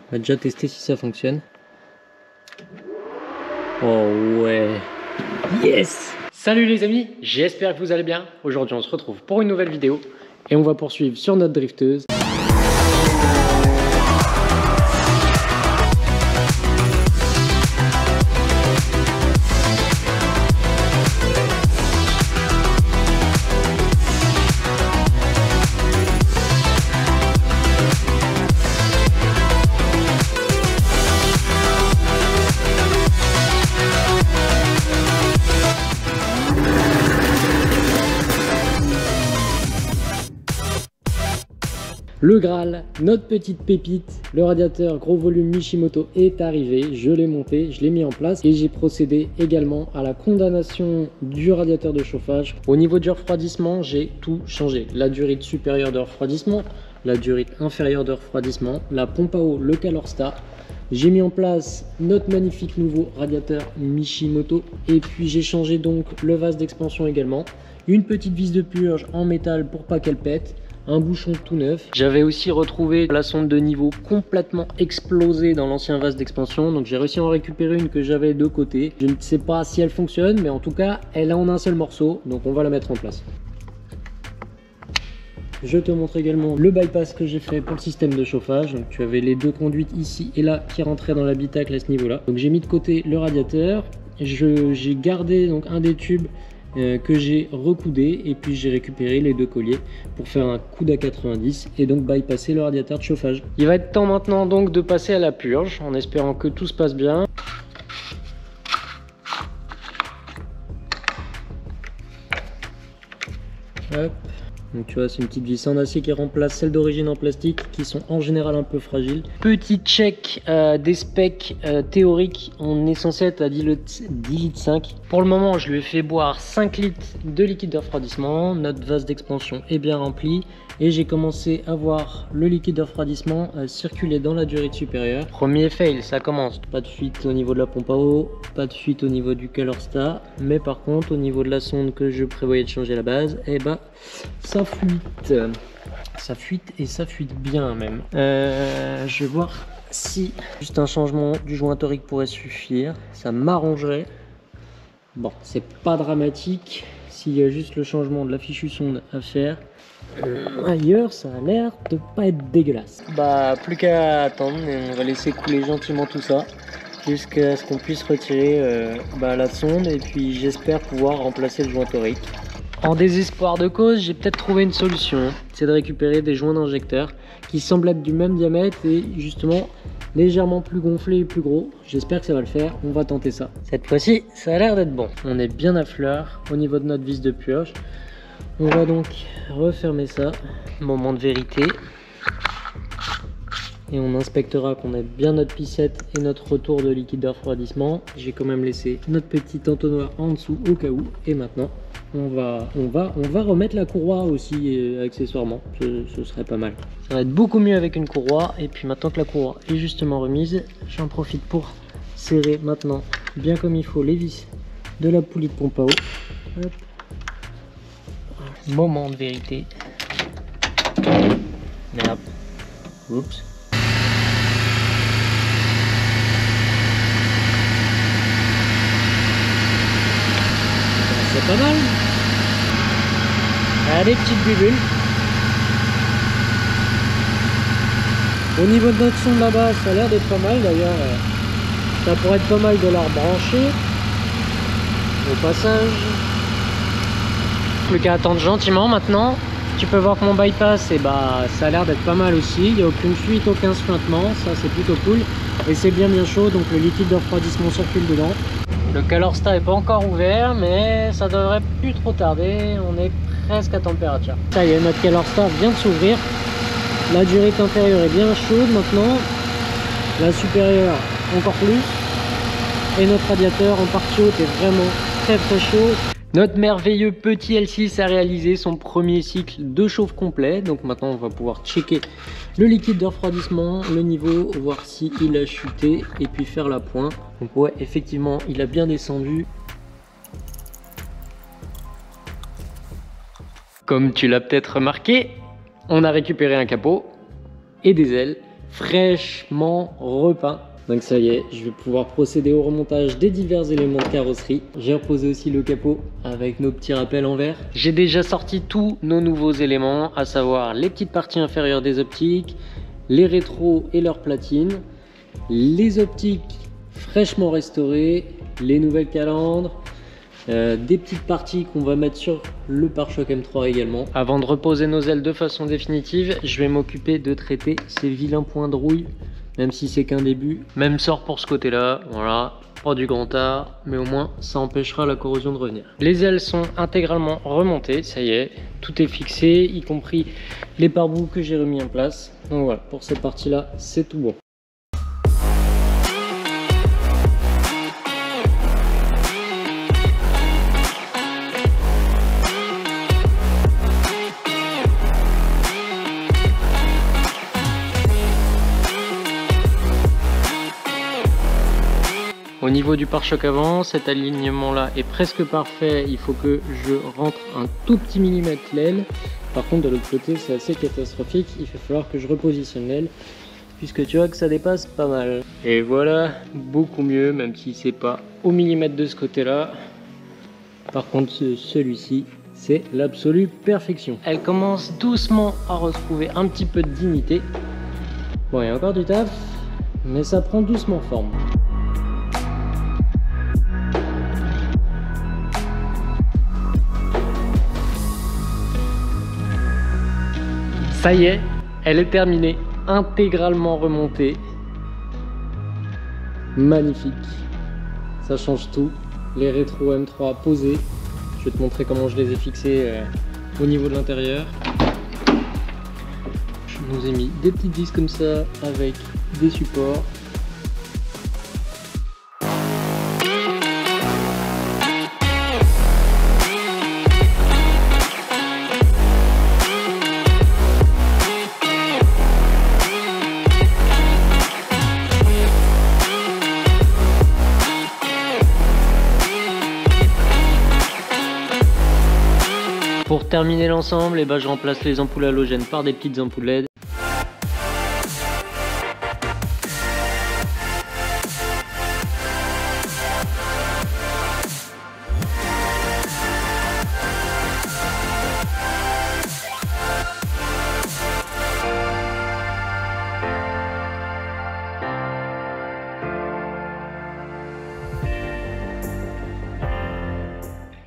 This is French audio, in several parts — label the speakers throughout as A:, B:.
A: On va déjà tester si ça fonctionne. Oh ouais. Yes! Salut les amis, j'espère que vous allez bien. Aujourd'hui on se retrouve pour une nouvelle vidéo et on va poursuivre sur notre drifteuse. Le Graal, notre petite pépite, le radiateur gros volume Mishimoto est arrivé, je l'ai monté, je l'ai mis en place et j'ai procédé également à la condamnation du radiateur de chauffage. Au niveau du refroidissement, j'ai tout changé. La durite supérieure de refroidissement, la durite inférieure de refroidissement, la pompe à eau, le Calorstar. J'ai mis en place notre magnifique nouveau radiateur Mishimoto et puis j'ai changé donc le vase d'expansion également. Une petite vis de purge en métal pour pas qu'elle pète. Un bouchon tout neuf. J'avais aussi retrouvé la sonde de niveau complètement explosée dans l'ancien vase d'expansion. Donc j'ai réussi à en récupérer une que j'avais de côté. Je ne sais pas si elle fonctionne, mais en tout cas, elle est en un seul morceau. Donc on va la mettre en place. Je te montre également le bypass que j'ai fait pour le système de chauffage. Donc tu avais les deux conduites ici et là qui rentraient dans l'habitacle à ce niveau-là. Donc j'ai mis de côté le radiateur. J'ai gardé donc un des tubes que j'ai recoudé et puis j'ai récupéré les deux colliers pour faire un coude à 90 et donc bypasser le radiateur de chauffage. Il va être temps maintenant donc de passer à la purge en espérant que tout se passe bien. Hop. Donc tu vois, c'est une petite vis en acier qui remplace celle d'origine en plastique qui sont en général un peu fragiles. Petit check des specs théoriques, on est censé être à 10 litres 5. Pour le moment, je lui ai fait boire 5 litres de liquide de refroidissement. Notre vase d'expansion est bien rempli et j'ai commencé à voir le liquide de refroidissement circuler dans la durite supérieure. Premier fail, ça commence. Pas de fuite au niveau de la pompe à eau, pas de fuite au niveau du Calorstar, mais par contre au niveau de la sonde que je prévoyais de changer à la base, et bah ça fuite. Ça fuite et ça fuite bien même. Je vais voir si juste un changement du joint torique pourrait suffire. Ça m'arrangerait. Bon, c'est pas dramatique. S'il y a juste le changement de la fichue sonde à faire. Ailleurs, ça a l'air de pas être dégueulasse. Bah, plus qu'à attendre. Et on va laisser couler gentiment tout ça jusqu'à ce qu'on puisse retirer la sonde. Et puis, j'espère pouvoir remplacer le joint torique. En désespoir de cause, j'ai peut-être trouvé une solution. C'est de récupérer des joints d'injecteurs qui semblent être du même diamètre et justement légèrement plus gonflés et plus gros. J'espère que ça va le faire. On va tenter ça. Cette fois-ci, ça a l'air d'être bon. On est bien à fleur au niveau de notre vis de purge. On va donc refermer ça. Moment de vérité. Et on inspectera qu'on ait bien notre pissette et notre retour de liquide de refroidissement. J'ai quand même laissé notre petit entonnoir en dessous au cas où. Et maintenant, on va remettre la courroie aussi accessoirement. Ce serait pas mal. Ça va être beaucoup mieux avec une courroie. Et puis maintenant que la courroie est justement remise, j'en profite pour serrer maintenant bien comme il faut les vis de la poulie de pompe à eau. Hop. Moment de vérité. Merde. Oups. C'est pas mal. Allez, petite bulle. Au niveau de notre son là-bas, ça a l'air d'être pas mal d'ailleurs. Ça pourrait être pas mal de la rebrancher au passage. Plus qu'à attendre gentiment maintenant. Tu peux voir que mon bypass, et ça a l'air d'être pas mal aussi. Il n'y a aucune fuite, aucun suintement. Ça, c'est plutôt cool. Et c'est bien chaud, donc le liquide de refroidissement circule dedans. Le Calorstar n'est pas encore ouvert, mais ça devrait plus trop tarder. On est presque à température. Ça y est, notre Calorstar vient de s'ouvrir. La durite inférieure est bien chaude maintenant. La supérieure encore plus. Et notre radiateur en partie haute est vraiment très chaud. Notre merveilleux petit L6 a réalisé son premier cycle de chauffe complet. Donc maintenant on va pouvoir checker le liquide de refroidissement, le niveau, voir s'il a chuté et puis faire la pointe. Donc ouais, effectivement il a bien descendu. Comme tu l'as peut-être remarqué, on a récupéré un capot et des ailes. fraîchement repeint. Donc ça y est, je vais pouvoir procéder au remontage des divers éléments de carrosserie. J'ai reposé aussi le capot avec nos petits rappels en verre. J'ai déjà sorti tous nos nouveaux éléments, à savoir les petites parties inférieures des optiques, les rétros et leurs platines, les optiques fraîchement restaurées, les nouvelles calandres, des petites parties qu'on va mettre sur le pare-choc M3 également. Avant de reposer nos ailes de façon définitive, je vais m'occuper de traiter ces vilains points de rouille. Même si c'est qu'un début, même sort pour ce côté-là, voilà, pas du grand art, mais au moins ça empêchera la corrosion de revenir. Les ailes sont intégralement remontées, ça y est, tout est fixé, y compris les pare-boues que j'ai remis en place. Donc voilà, pour cette partie-là, c'est tout bon. Au niveau du pare-choc avant, cet alignement là est presque parfait, il faut que je rentre un tout petit millimètre l'aile. Par contre de l'autre côté c'est assez catastrophique, il va falloir que je repositionne l'aile puisque tu vois que ça dépasse pas mal. Et voilà, beaucoup mieux même si c'est pas au millimètre de ce côté là. Par contre celui-ci c'est l'absolue perfection. Elle commence doucement à retrouver un petit peu de dignité. Bon, il y a encore du taf, mais ça prend doucement forme. Ça y est, elle est terminée, intégralement remontée. Magnifique. Ça change tout. Les rétros M3 posés. Je vais te montrer comment je les ai fixés au niveau de l'intérieur. Je nous ai mis des petites vis comme ça avec des supports. Pour terminer l'ensemble, je remplace les ampoules halogènes par des petites ampoules LED.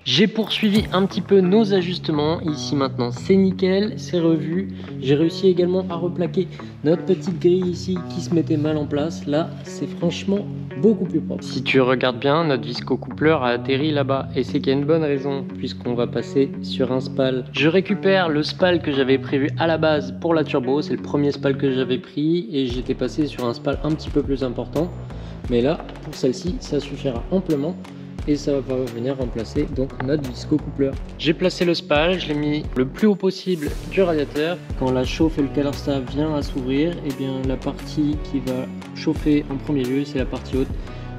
A: J'ai poursuivi un petit peu nos ajustements, ici maintenant c'est nickel, c'est revu. J'ai réussi également à replaquer notre petite grille ici qui se mettait mal en place. Là c'est franchement beaucoup plus propre. Si tu regardes bien, notre visco-coupleur a atterri là-bas et c'est qu'il y a une bonne raison puisqu'on va passer sur un spal. Je récupère le spal que j'avais prévu à la base pour la turbo, c'est le premier spal que j'avais pris et j'étais passé sur un spal un petit peu plus important. Mais là, pour celle-ci, ça suffira amplement. Et ça va venir remplacer donc notre visco-coupleur. J'ai placé le spal, je l'ai mis le plus haut possible du radiateur. Quand la chauffe et le calarsa vient à s'ouvrir, et bien la partie qui va chauffer en premier lieu, c'est la partie haute.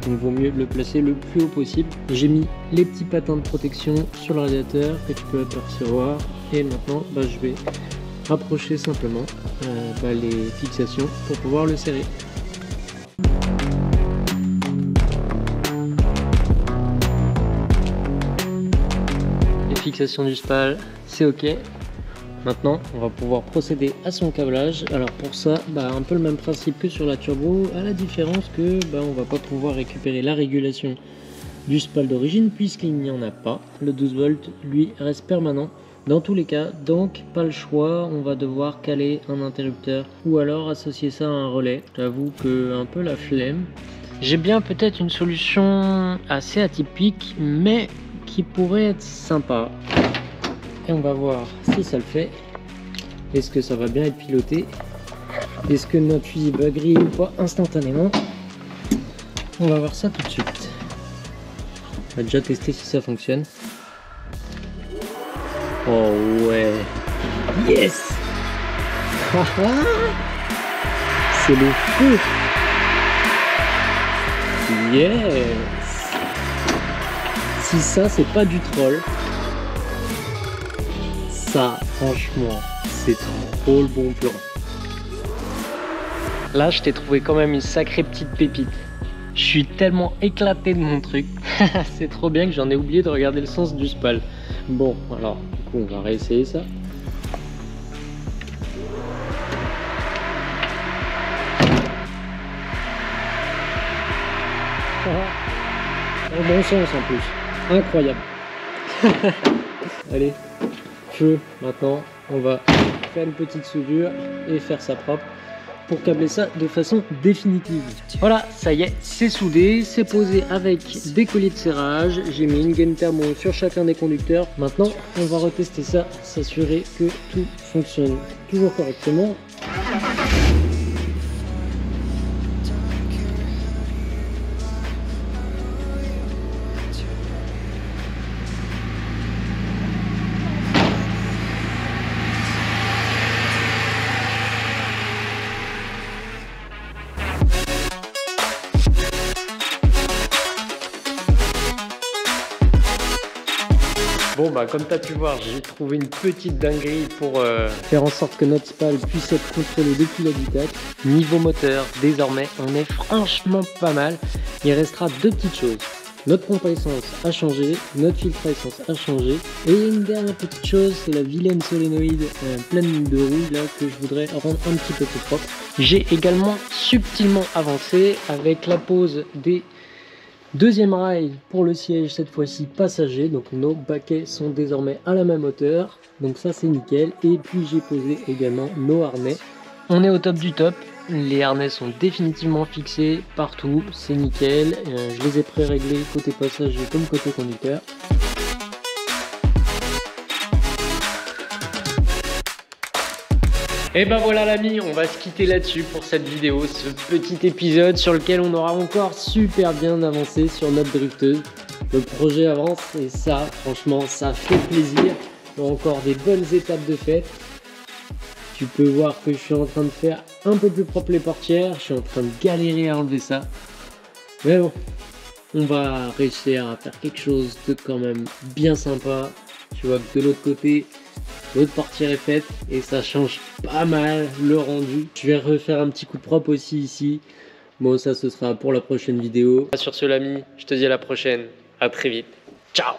A: Donc il vaut mieux le placer le plus haut possible. J'ai mis les petits patins de protection sur le radiateur que tu peux apercevoir. Et maintenant, je vais rapprocher simplement les fixations pour pouvoir le serrer. Fixation du spal, c'est ok. Maintenant on va pouvoir procéder à son câblage. Alors pour ça, un peu le même principe que sur la turbo, à la différence que on va pas pouvoir récupérer la régulation du spal d'origine puisqu'il n'y en a pas. Le 12 volts lui reste permanent dans tous les cas, donc pas le choix, on va devoir caler un interrupteur ou alors associer ça à un relais. J'avoue que un peu la flemme. J'ai bien peut-être une solution assez atypique mais qui pourrait être sympa, et on va voir si ça le fait. Est-ce que ça va bien être piloté, est-ce que notre fusil va griller ou pas instantanément. On va voir ça tout de suite. On va déjà tester si ça fonctionne. Oh ouais, yes. C'est le feu. Yes. Si ça c'est pas du troll, ça franchement c'est trop le bon plan. Là, je t'ai trouvé quand même une sacrée petite pépite. Je suis tellement éclaté de mon truc. C'est trop bien que j'en ai oublié de regarder le sens du spal. Bon, alors, du coup, on va réessayer ça. Au bon sens en plus. Incroyable. Allez, feu. Maintenant, on va faire une petite soudure et faire ça propre pour câbler ça de façon définitive. Voilà, ça y est, c'est soudé, c'est posé avec des colliers de serrage. J'ai mis une gaine thermo sur chacun des conducteurs. Maintenant, on va retester ça, s'assurer que tout fonctionne toujours correctement. Bon bah comme tu as pu voir, j'ai trouvé une petite dinguerie pour faire en sorte que notre spal puisse être contrôlé depuis l'habitacle. Niveau moteur, désormais on est franchement pas mal. Il restera deux petites choses. Notre pompe à essence a changé, notre filtre à essence a changé. Et une dernière petite chose, c'est la vilaine solénoïde pleine de rouille là que je voudrais rendre un petit peu plus propre. J'ai également subtilement avancé avec la pose des deuxième rail pour le siège, cette fois-ci passager, donc nos baquets sont désormais à la même hauteur, donc ça c'est nickel. Et puis j'ai posé également nos harnais. On est au top du top, les harnais sont définitivement fixés partout, c'est nickel. Je les ai pré-réglés côté passager comme côté conducteur. Et ben voilà l'ami, on va se quitter là-dessus pour cette vidéo, ce petit épisode sur lequel on aura encore super bien avancé sur notre drifteuse. Le projet avance et ça, franchement, ça fait plaisir. Il y a encore des bonnes étapes de fait. Tu peux voir que je suis en train de faire un peu plus propre les portières, je suis en train de galérer à enlever ça. Mais bon, on va réussir à faire quelque chose de quand même bien sympa. Tu vois que de l'autre côté, l'autre portière est faite et ça change pas mal le rendu. Je vais refaire un petit coup de propre aussi ici. Bon, ça ce sera pour la prochaine vidéo. Sur ce l'ami, je te dis à la prochaine. À très vite. Ciao.